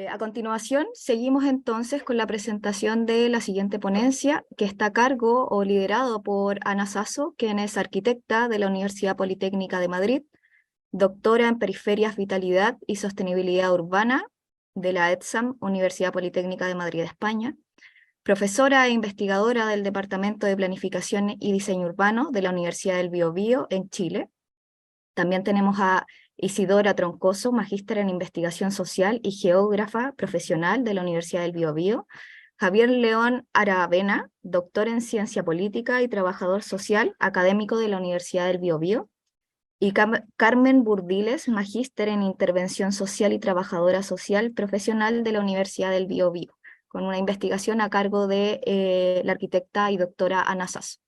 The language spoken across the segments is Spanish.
A continuación, seguimos entonces con la presentación de la siguiente ponencia, que está a cargo o liderado por Ana Sasso, quien es arquitecta de la Universidad Politécnica de Madrid, doctora en Periferias, Vitalidad y Sostenibilidad Urbana de la ETSAM, Universidad Politécnica de Madrid, España, profesora e investigadora del Departamento de Planificación y Diseño Urbano de la Universidad del Biobío en Chile. También tenemos a Isidora Troncoso, magíster en Investigación Social y geógrafa profesional de la Universidad del Biobío. Javier León Aravena, doctor en Ciencia Política y trabajador social, académico de la Universidad del Biobío. Y Carmen Burdiles, magíster en Intervención Social y trabajadora social profesional de la Universidad del Biobío, con una investigación a cargo de la arquitecta y doctora Ana Sasso.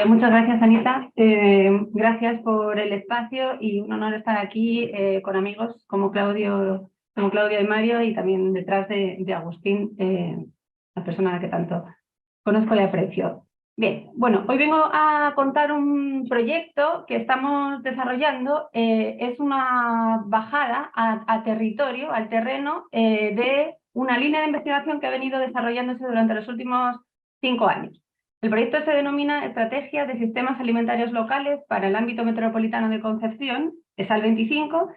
Muchas gracias, Anita. Gracias por el espacio y un honor estar aquí con amigos como Claudio y Mario, y también detrás de Agustín, la persona a la que tanto conozco y aprecio. Bien, bueno, hoy vengo a contar un proyecto que estamos desarrollando. Es una bajada a territorio, al terreno, de una línea de investigación que ha venido desarrollándose durante los últimos 5 años. El proyecto se denomina Estrategias de Sistemas Alimentarios Locales para el Ámbito Metropolitano de Concepción, ESAL 25,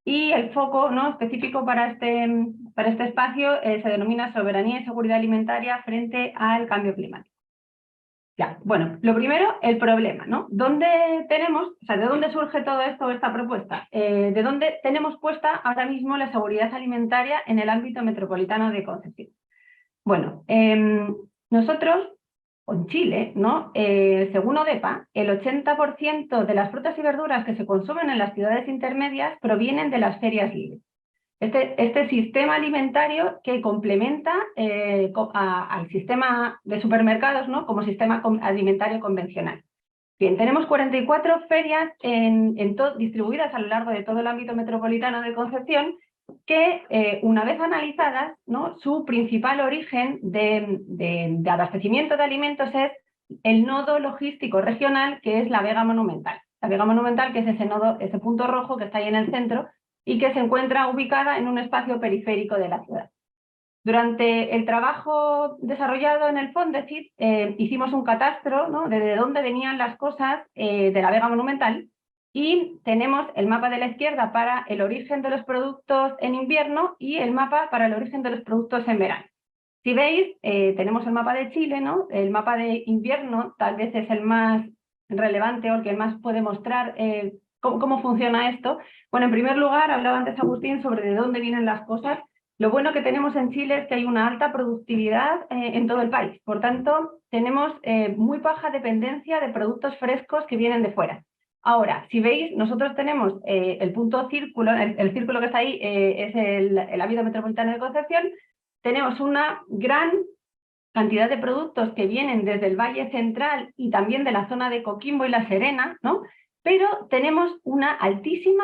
y el foco, ¿no?, específico para este espacio se denomina Soberanía y Seguridad Alimentaria frente al cambio climático. Ya, bueno, lo primero, el problema, ¿no? ¿De dónde surge todo esto, esta propuesta? ¿De dónde tenemos puesta ahora mismo la seguridad alimentaria en el ámbito metropolitano de Concepción? Bueno, nosotros, en Chile, ¿no? Según ODEPA, el 80% de las frutas y verduras que se consumen en las ciudades intermedias provienen de las ferias libres. Este sistema alimentario que complementa al sistema de supermercados, ¿no?, como sistema alimentario convencional. Bien, tenemos 44 ferias distribuidas a lo largo de todo el ámbito metropolitano de Concepción, que una vez analizadas, ¿no?, su principal origen de abastecimiento de alimentos es el nodo logístico regional, que es la Vega Monumental. La Vega Monumental, que es ese nodo, ese punto rojo que está ahí en el centro y que se encuentra ubicada en un espacio periférico de la ciudad. Durante el trabajo desarrollado en el Fondesit, hicimos un catastro, ¿no?, de dónde venían las cosas de la Vega Monumental, y tenemos el mapa de la izquierda para el origen de los productos en invierno y el mapa para el origen de los productos en verano. Si veis, tenemos el mapa de Chile, ¿no? El mapa de invierno tal vez es el más relevante o el que más puede mostrar cómo funciona esto. Bueno, en primer lugar, hablaba antes Agustín sobre de dónde vienen las cosas. Lo bueno que tenemos en Chile es que hay una alta productividad en todo el país. Por tanto, tenemos muy baja dependencia de productos frescos que vienen de fuera. Ahora, si veis, nosotros tenemos el punto círculo, el círculo que está ahí es el ámbito metropolitano de Concepción. Tenemos una gran cantidad de productos que vienen desde el Valle Central y también de la zona de Coquimbo y La Serena, ¿no? Pero tenemos una altísima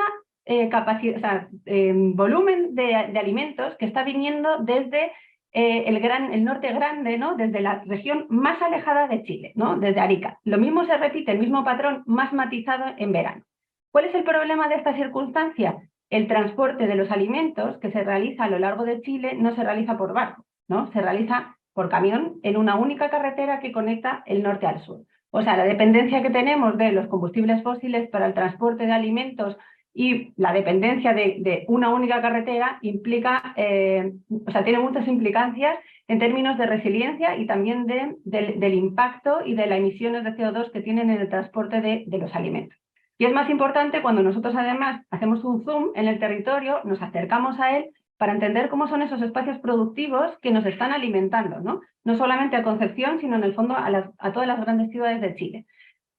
capacidad, volumen de alimentos que está viniendo desde el norte grande, ¿no?, desde la región más alejada de Chile, ¿no?, desde Arica. Lo mismo se repite, el mismo patrón más matizado en verano. ¿Cuál es el problema de esta circunstancia? El transporte de los alimentos que se realiza a lo largo de Chile no se realiza por barco, ¿no?, se realiza por camión en una única carretera que conecta el norte al sur. O sea, la dependencia que tenemos de los combustibles fósiles para el transporte de alimentos y la dependencia de una única carretera implica, tiene muchas implicancias en términos de resiliencia y también del impacto y de las emisiones de CO2 que tienen en el transporte de los alimentos. Y es más importante cuando nosotros además hacemos un zoom en el territorio, nos acercamos a él para entender cómo son esos espacios productivos que nos están alimentando, ¿no? No solamente a Concepción, sino en el fondo a todas las grandes ciudades de Chile.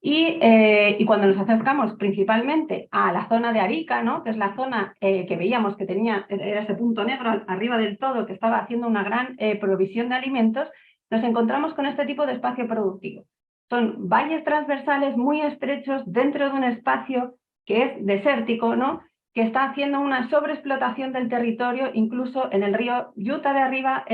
Y cuando nos acercamos principalmente a la zona de Arica, ¿no?, que es la zona que veíamos que era ese punto negro arriba del todo, que estaba haciendo una gran provisión de alimentos, nos encontramos con este tipo de espacio productivo. Son valles transversales muy estrechos dentro de un espacio que es desértico, ¿no?, que está haciendo una sobreexplotación del territorio. Incluso en el río Yuta de arriba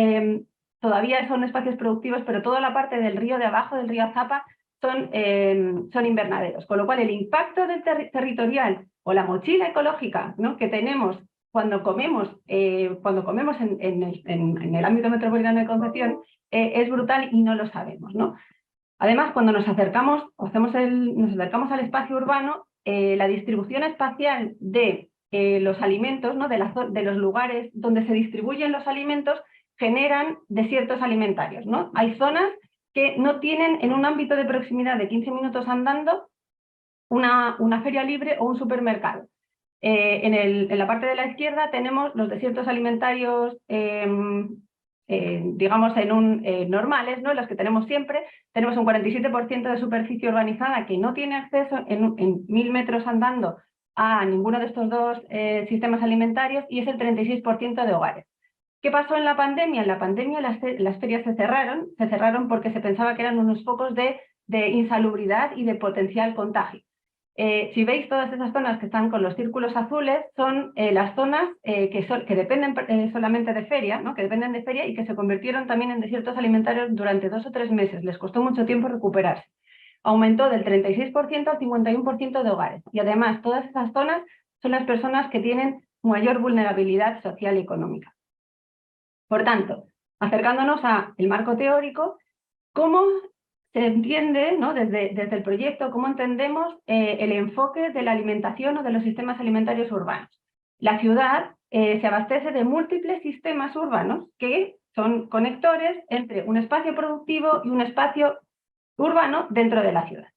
todavía son espacios productivos, pero toda la parte del río de abajo, del río Azapa, son invernaderos, con lo cual el impacto del territorial o la mochila ecológica, ¿no?, que tenemos cuando comemos en el ámbito metropolitano de Concepción es brutal y no lo sabemos, ¿no? Además, cuando nos acercamos al espacio urbano, la distribución espacial de los alimentos, ¿no? de los lugares donde se distribuyen los alimentos, generan desiertos alimentarios, ¿no? Hay zonas que no tienen en un ámbito de proximidad de 15 minutos andando una feria libre o un supermercado. En la parte de la izquierda tenemos los desiertos alimentarios, digamos, normales, ¿no? Los que tenemos siempre. Tenemos un 47% de superficie urbanizada que no tiene acceso en 1000 metros andando a ninguno de estos dos sistemas alimentarios, y es el 36% de hogares. ¿Qué pasó en la pandemia? En la pandemia las ferias se cerraron porque se pensaba que eran unos focos de insalubridad y de potencial contagio. Si veis todas esas zonas que están con los círculos azules, son las zonas que dependen solamente de feria, ¿no? Que dependen de feria y que se convirtieron también en desiertos alimentarios durante 2 o 3 meses. Les costó mucho tiempo recuperarse. Aumentó del 36% al 51% de hogares. Y además, todas esas zonas son las personas que tienen mayor vulnerabilidad social y económica. Por tanto, acercándonos al marco teórico, ¿cómo se entiende, ¿no? desde el proyecto, cómo entendemos el enfoque de la alimentación o de los sistemas alimentarios urbanos? La ciudad se abastece de múltiples sistemas urbanos que son conectores entre un espacio productivo y un espacio urbano dentro de la ciudad.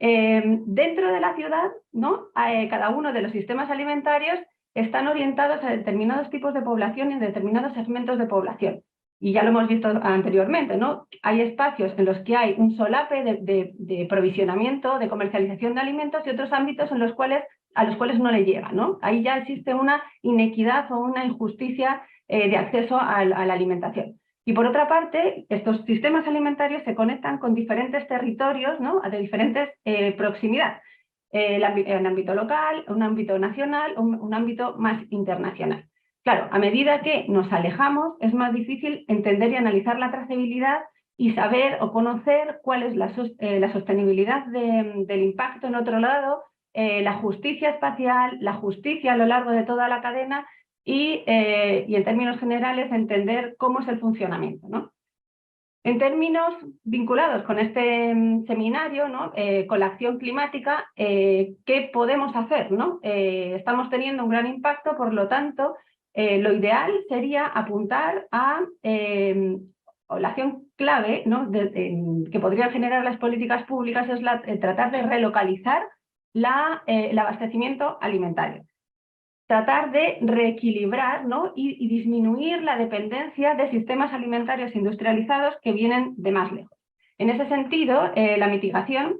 Dentro de la ciudad, ¿no? Cada uno de los sistemas alimentarios están orientados a determinados tipos de población y a determinados segmentos de población. Y ya lo hemos visto anteriormente, ¿no? Hay espacios en los que hay un solape de provisionamiento, de comercialización de alimentos, y otros ámbitos a los cuales no le llega, ¿no? Ahí ya existe una inequidad o una injusticia de acceso a la alimentación. Y por otra parte, estos sistemas alimentarios se conectan con diferentes territorios, ¿no? De diferentes proximidades. Un ámbito local, un ámbito nacional, un ámbito más internacional. Claro, a medida que nos alejamos, es más difícil entender y analizar la trazabilidad y saber o conocer cuál es la sostenibilidad del impacto en otro lado, la justicia espacial, la justicia a lo largo de toda la cadena y en términos generales entender cómo es el funcionamiento, ¿no? En términos vinculados con este seminario, ¿no? Con la acción climática, ¿qué podemos hacer, ¿no? Estamos teniendo un gran impacto, por lo tanto, lo ideal sería apuntar a la acción clave, ¿no? que podrían generar las políticas públicas, es tratar de relocalizar el abastecimiento alimentario. Tratar de reequilibrar, ¿no? y disminuir la dependencia de sistemas alimentarios industrializados que vienen de más lejos. En ese sentido, la mitigación,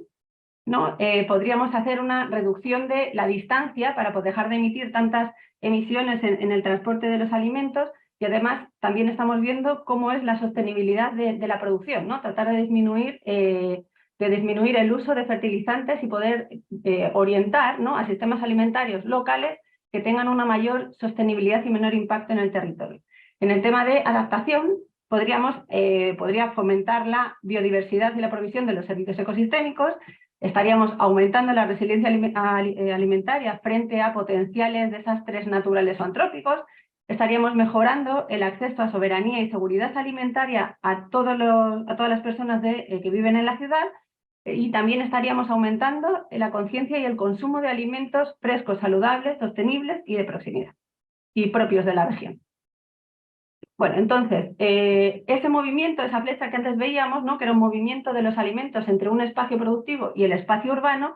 ¿no? Podríamos hacer una reducción de la distancia para poder dejar de emitir tantas emisiones en el transporte de los alimentos, y además también estamos viendo cómo es la sostenibilidad de la producción, ¿no? Tratar de disminuir el uso de fertilizantes y poder orientar, ¿no? a sistemas alimentarios locales que tengan una mayor sostenibilidad y menor impacto en el territorio. En el tema de adaptación, podría fomentar la biodiversidad y la provisión de los servicios ecosistémicos. Estaríamos aumentando la resiliencia alimentaria frente a potenciales desastres naturales o antrópicos. Estaríamos mejorando el acceso a soberanía y seguridad alimentaria a todas las personas que viven en la ciudad. Y también estaríamos aumentando la conciencia y el consumo de alimentos frescos, saludables, sostenibles y de proximidad, y propios de la región. Bueno, entonces, ese movimiento, esa flecha que antes veíamos, ¿no? que era un movimiento de los alimentos entre un espacio productivo y el espacio urbano,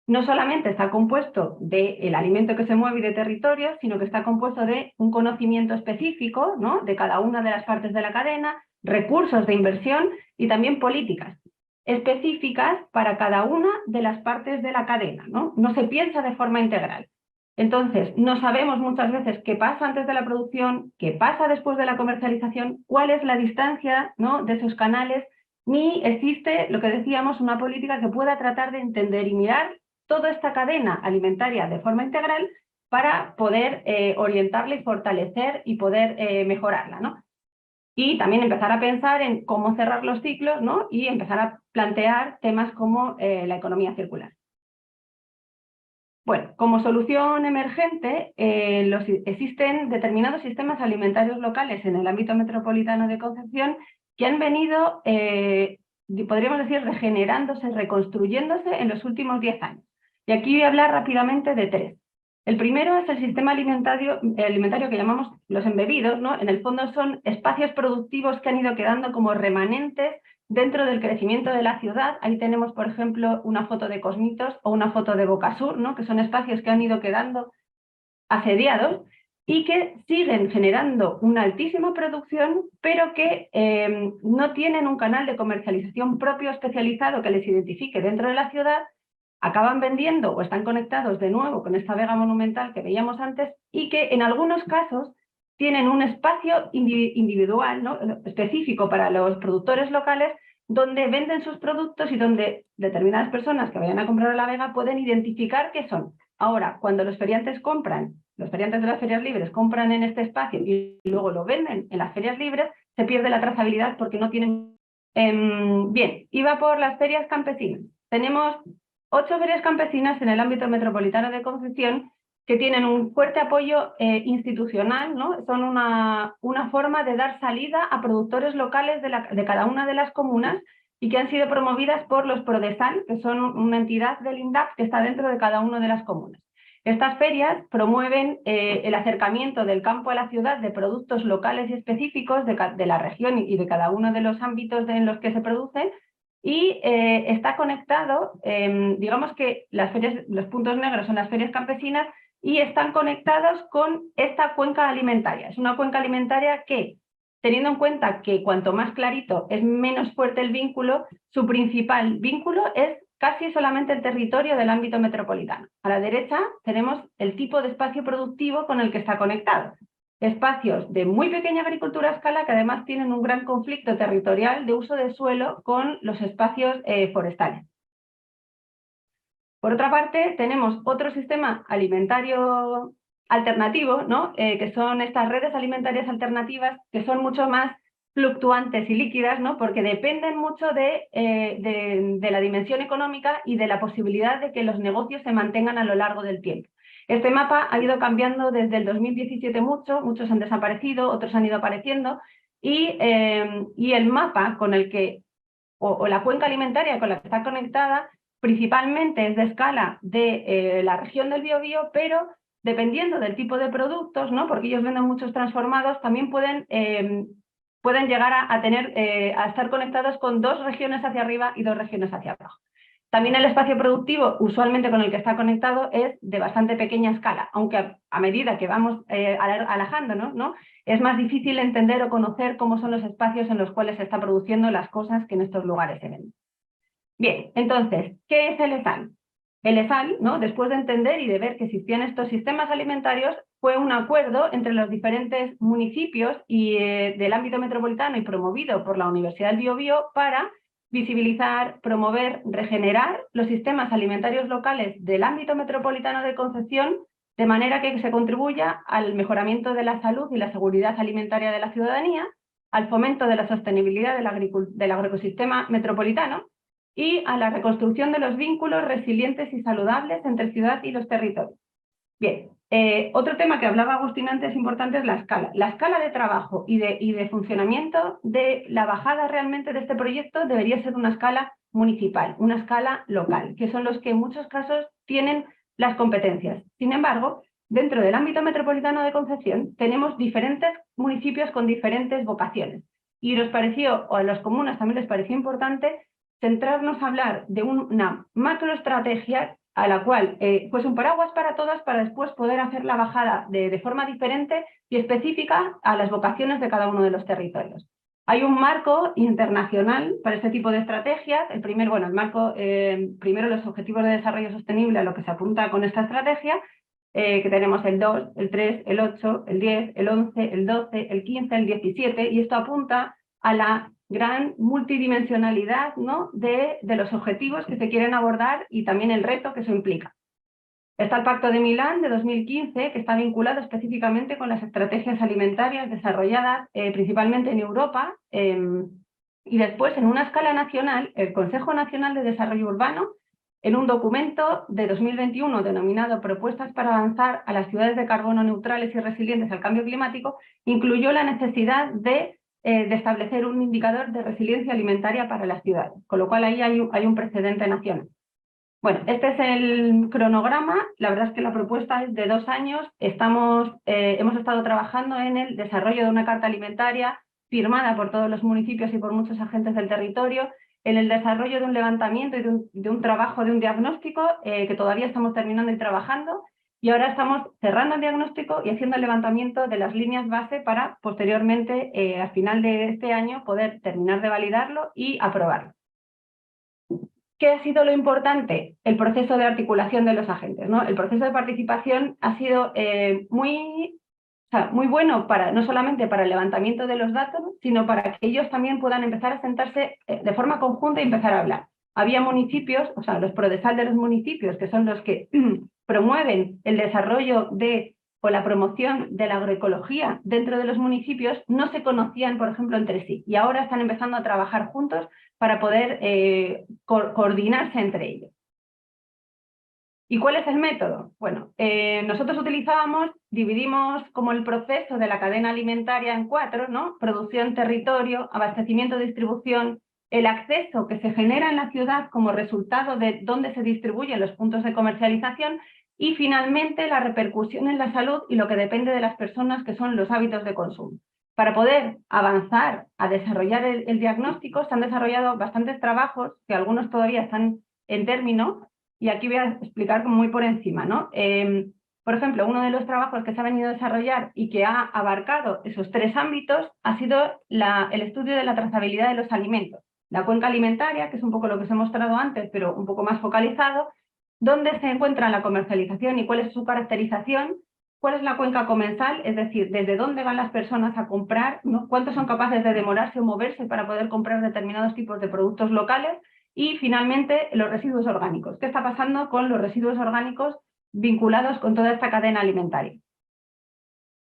no solamente está compuesto del alimento que se mueve y de territorio, sino que está compuesto de un conocimiento específico, ¿no? de cada una de las partes de la cadena, recursos de inversión y también políticas específicas para cada una de las partes de la cadena, ¿no? No se piensa de forma integral. Entonces, no sabemos muchas veces qué pasa antes de la producción, qué pasa después de la comercialización, cuál es la distancia, ¿no? de esos canales, ni existe, lo que decíamos, una política que pueda tratar de entender y mirar toda esta cadena alimentaria de forma integral para poder orientarla y fortalecer y poder mejorarla, ¿no? Y también empezar a pensar en cómo cerrar los ciclos, ¿no? y empezar a plantear temas como la economía circular. Bueno, como solución emergente, existen determinados sistemas alimentarios locales en el ámbito metropolitano de Concepción que han venido, podríamos decir, regenerándose, reconstruyéndose en los últimos 10 años. Y aquí voy a hablar rápidamente de 3. El primero es el sistema alimentario que llamamos los embebidos, ¿no? En el fondo son espacios productivos que han ido quedando como remanentes dentro del crecimiento de la ciudad. Ahí tenemos, por ejemplo, una foto de Cosmitos o una foto de Bocasur, ¿no? Que son espacios que han ido quedando asediados y que siguen generando una altísima producción, pero que no tienen un canal de comercialización propio especializado que les identifique dentro de la ciudad, acaban vendiendo o están conectados de nuevo con esta vega monumental que veíamos antes y que en algunos casos tienen un espacio individual, ¿no? específico para los productores locales, donde venden sus productos y donde determinadas personas que vayan a comprar a la vega pueden identificar qué son. Ahora, cuando los feriantes compran, los feriantes de las ferias libres compran en este espacio y luego lo venden en las ferias libres, se pierde la trazabilidad porque no tienen... Bien, iba por las ferias campesinas. Tenemos 8 ferias campesinas en el ámbito metropolitano de Concepción que tienen un fuerte apoyo institucional, ¿no? Son una forma de dar salida a productores locales de cada una de las comunas y que han sido promovidas por los Prodesal, que son una entidad del INDAP que está dentro de cada una de las comunas. Estas ferias promueven el acercamiento del campo a la ciudad de productos locales y específicos de la región y de cada uno de los ámbitos en los que se producen, y está conectado, digamos que las ferias, los puntos negros son las ferias campesinas, y están conectados con esta cuenca alimentaria. Es una cuenca alimentaria que, teniendo en cuenta que cuanto más clarito es menos fuerte el vínculo, su principal vínculo es casi solamente el territorio del ámbito metropolitano. A la derecha tenemos el tipo de espacio productivo con el que está conectado. Espacios de muy pequeña agricultura a escala que además tienen un gran conflicto territorial de uso de suelo con los espacios forestales. Por otra parte, tenemos otro sistema alimentario alternativo, ¿no? Que son estas redes alimentarias alternativas, que son mucho más fluctuantes y líquidas, ¿no? Porque dependen mucho de la dimensión económica y de la posibilidad de que los negocios se mantengan a lo largo del tiempo. Este mapa ha ido cambiando desde el 2017 muchos han desaparecido, otros han ido apareciendo, y el mapa con el que, o la cuenca alimentaria con la que está conectada, principalmente es de escala de la región del Biobío, pero dependiendo del tipo de productos, ¿no? Porque ellos venden muchos transformados, también pueden llegar a estar conectados con 2 regiones hacia arriba y 2 regiones hacia abajo. También el espacio productivo, usualmente con el que está conectado, es de bastante pequeña escala, aunque a medida que vamos alejándonos, ¿no? Es más difícil entender o conocer cómo son los espacios en los cuales se están produciendo las cosas que en estos lugares se ven. Bien, entonces, ¿qué es el ESAL? El ESAL, ¿no? Después de entender y de ver que existían estos sistemas alimentarios, fue un acuerdo entre los diferentes municipios y del ámbito metropolitano y promovido por la Universidad del Biobío para visibilizar, promover, regenerar los sistemas alimentarios locales del ámbito metropolitano de Concepción, de manera que se contribuya al mejoramiento de la salud y la seguridad alimentaria de la ciudadanía, al fomento de la sostenibilidad del agroecosistema metropolitano y a la reconstrucción de los vínculos resilientes y saludables entre ciudad y los territorios. Bien, otro tema que hablaba Agustín antes importante es la escala. La escala de trabajo y de funcionamiento de la bajada realmente de este proyecto debería ser una escala municipal, una escala local, que son los que en muchos casos tienen las competencias. Sin embargo, dentro del ámbito metropolitano de Concepción tenemos diferentes municipios con diferentes vocaciones. Y nos pareció, o a los comunas también les pareció importante, centrarnos a hablar de una macroestrategia a la cual fuese un paraguas para todas, para después poder hacer la bajada de forma diferente y específica a las vocaciones de cada uno de los territorios. Hay un marco internacional para este tipo de estrategias. El marco, primero los Objetivos de Desarrollo Sostenible, a lo que se apunta con esta estrategia, que tenemos el 2, el 3, el 8, el 10, el 11, el 12, el 15, el 17, y esto apunta a la gran multidimensionalidad, ¿no? de los objetivos que se quieren abordar y también el reto que eso implica. Está el Pacto de Milán de 2015, que está vinculado específicamente con las estrategias alimentarias desarrolladas principalmente en Europa, y después en una escala nacional, el Consejo Nacional de Desarrollo Urbano en un documento de 2021 denominado Propuestas para avanzar a las ciudades de carbono neutrales y resilientes al cambio climático, incluyó la necesidad de establecer un indicador de resiliencia alimentaria para las ciudades, con lo cual ahí hay un precedente nacional. Bueno, este es el cronograma. La verdad es que la propuesta es de 2 años. Hemos estado trabajando en el desarrollo de una carta alimentaria firmada por todos los municipios y por muchos agentes del territorio, en el desarrollo de un levantamiento y de un trabajo, de un diagnóstico que todavía estamos terminando y trabajando, y ahora estamos cerrando el diagnóstico y haciendo el levantamiento de las líneas base para posteriormente, al final de este año, poder terminar de validarlo y aprobarlo. ¿Qué ha sido lo importante? El proceso de articulación de los agentes, ¿no? El proceso de participación ha sido muy bueno no solamente para el levantamiento de los datos, sino para que ellos también puedan empezar a sentarse de forma conjunta y empezar a hablar. Había municipios, o sea, los PRODESAL de los municipios, que son los que promueven el desarrollo o la promoción de la agroecología dentro de los municipios, no se conocían, por ejemplo, entre sí, y ahora están empezando a trabajar juntos para poder coordinarse entre ellos. ¿Y cuál es el método? Bueno, nosotros dividimos como el proceso de la cadena alimentaria en 4, ¿no? Producción, territorio, abastecimiento, distribución, el acceso que se genera en la ciudad como resultado de dónde se distribuyen los puntos de comercialización, y finalmente la repercusión en la salud y lo que depende de las personas, que son los hábitos de consumo. Para poder avanzar a desarrollar el diagnóstico, se han desarrollado bastantes trabajos, que algunos todavía están en término, y aquí voy a explicar muy por encima, ¿no? Por ejemplo, uno de los trabajos que se ha venido a desarrollar y que ha abarcado esos 3 ámbitos ha sido el estudio de la trazabilidad de los alimentos. La cuenca alimentaria, que es un poco lo que os he mostrado antes, pero un poco más focalizado, dónde se encuentra la comercialización y cuál es su caracterización, cuál es la cuenca comensal, es decir, desde dónde van las personas a comprar, ¿no? Cuántos son capaces de demorarse o moverse para poder comprar determinados tipos de productos locales, y finalmente los residuos orgánicos. ¿Qué está pasando con los residuos orgánicos vinculados con toda esta cadena alimentaria?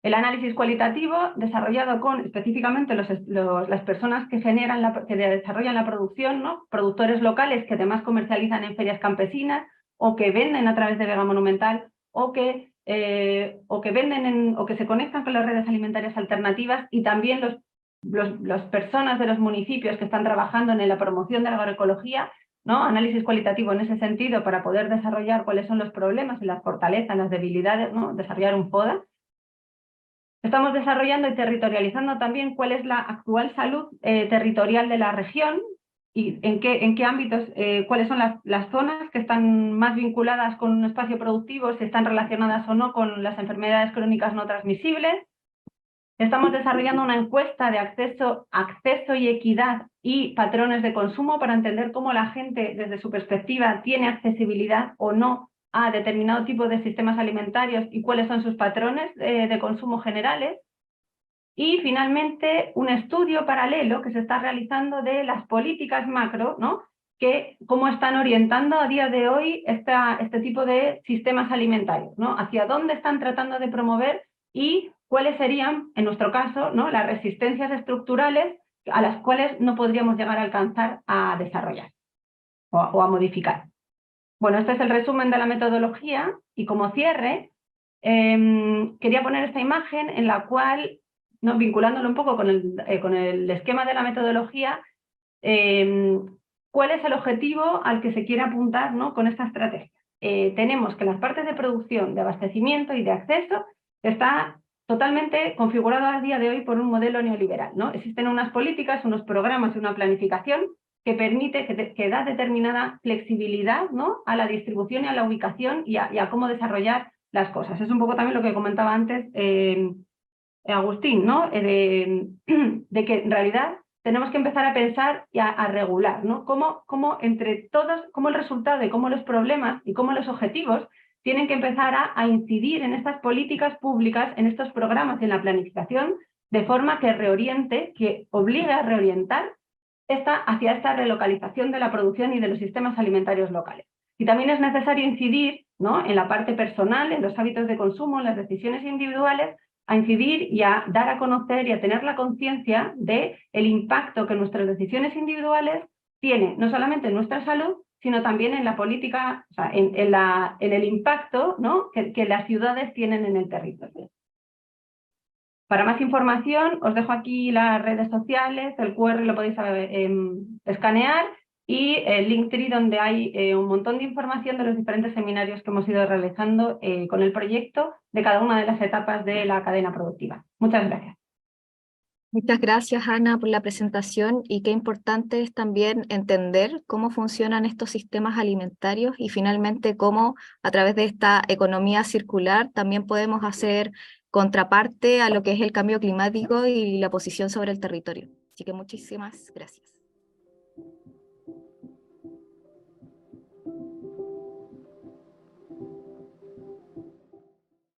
El análisis cualitativo, desarrollado con específicamente las personas que desarrollan la producción, ¿no? Productores locales que además comercializan en ferias campesinas, o que venden a través de Vega Monumental, o que venden o que se conectan con las redes alimentarias alternativas, y también las personas de los municipios que están trabajando en la promoción de la agroecología, ¿no? Análisis cualitativo en ese sentido para poder desarrollar cuáles son los problemas y las fortalezas, las debilidades, ¿no? Desarrollar un FODA. Estamos desarrollando y territorializando también cuál es la actual salud territorial de la región y en qué ámbitos, cuáles son las zonas que están más vinculadas con un espacio productivo, si están relacionadas o no con las enfermedades crónicas no transmisibles. Estamos desarrollando una encuesta de acceso y equidad y patrones de consumo para entender cómo la gente, desde su perspectiva, tiene accesibilidad o no a determinado tipo de sistemas alimentarios y cuáles son sus patrones de consumo generales. Y finalmente un estudio paralelo que se está realizando de las políticas macro, ¿no? Cómo están orientando a día de hoy este tipo de sistemas alimentarios, ¿no? Hacia dónde están tratando de promover y cuáles serían, en nuestro caso, ¿no? Las resistencias estructurales a las cuales no podríamos llegar a alcanzar a desarrollar o a modificar. Bueno, este es el resumen de la metodología, y como cierre quería poner esta imagen en la cual, ¿no? Vinculándolo un poco con el esquema de la metodología, ¿cuál es el objetivo al que se quiere apuntar, ¿no? Con esta estrategia? Tenemos que las partes de producción, de abastecimiento y de acceso está totalmente configurado a día de hoy por un modelo neoliberal, ¿no? Existen unas políticas, unos programas y una planificación que permite, que da determinada flexibilidad, ¿no? A la distribución y a la ubicación y a cómo desarrollar las cosas. Es un poco también lo que comentaba antes Agustín, ¿no? De que en realidad tenemos que empezar a pensar y a regular, ¿no? Cómo entre todos, cómo el resultado y cómo los problemas y cómo los objetivos tienen que empezar a incidir en estas políticas públicas, en estos programas y en la planificación, de forma que reoriente, que obligue a reorientar hacia esta relocalización de la producción y de los sistemas alimentarios locales. Y también es necesario incidir, ¿no? En la parte personal, en los hábitos de consumo, en las decisiones individuales, a incidir y a dar a conocer y a tener la conciencia del impacto que nuestras decisiones individuales tienen, no solamente en nuestra salud, sino también en la política, o sea, en el impacto, ¿no?, que las ciudades tienen en el territorio. Para más información os dejo aquí las redes sociales, el QR lo podéis escanear y el Linktree donde hay un montón de información de los diferentes seminarios que hemos ido realizando con el proyecto de cada una de las etapas de la cadena productiva. Muchas gracias. Muchas gracias, Ana, por la presentación y qué importante es también entender cómo funcionan estos sistemas alimentarios y finalmente cómo a través de esta economía circular también podemos hacer contraparte a lo que es el cambio climático y la posición sobre el territorio. Así que muchísimas gracias.